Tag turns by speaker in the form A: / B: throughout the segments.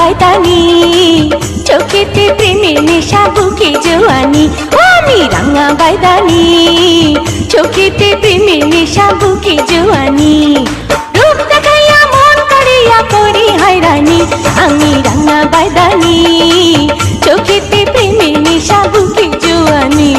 A: বাইদানি, চোখেতে প্রেমের নেশা বুকে জোয়ানি। ও আমি রাঙা বাইদানি, চোখেতে প্রেমের নেশা বুকে জোয়ানি। রূপ দেখাইয়া মন করিয়া করি হয়রানি, আমি রাঙা বাইদানি, চোখেতে প্রেমের নেশা বুকে জোয়ানি।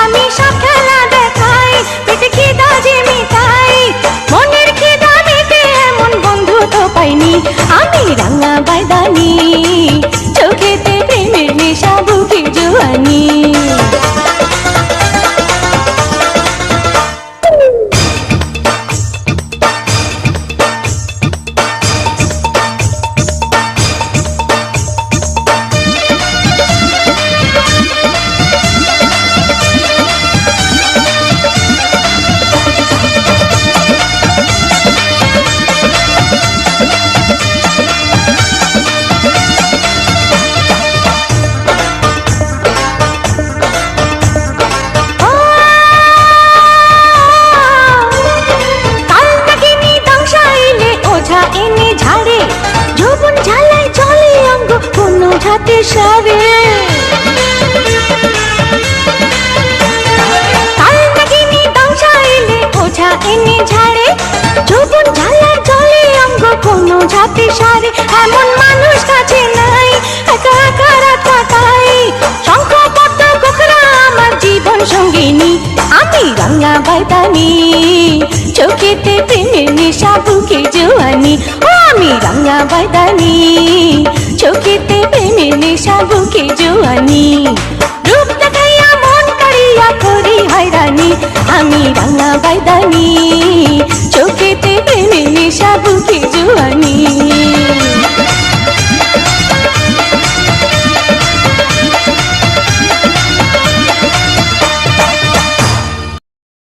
A: আমি সব খেলা দেখাই, পেটে খিদা যে মিটাই, মনের খিদা মেটে এমন বন্ধু তো পাইনি। আমি রাঙা বাইদানি, চোখেতে প্রেমের নেশা বুকে জোয়ানি। হাতে সারে কাল নাগিনী দংশা এলে ওঝা এনে ঝাড়ে, যৌবন ঝালায় জলে অঙ্গ কোনো ঝাঁতে সারে। এমন মানুষ কাছে নাই, একা একা রাত কাটাই, শঙ্খ পদ্ম কোকড়া আমার জীবন সঙ্গিনী। আমি রাঙা বাইদানি, চোখেতে প্রেমের নেশা বুকে জোয়ানি। ও আমি রাঙা বাইদানি, চোখেতে প্রেমের নেশা বুকে জোয়ানি। রূপ দেখাইয়া মন করিয়া করি হয়রানি, আমি রাঙা বাইদানি, চোখেতে প্রেমের নেশা বুকে জোয়ানি।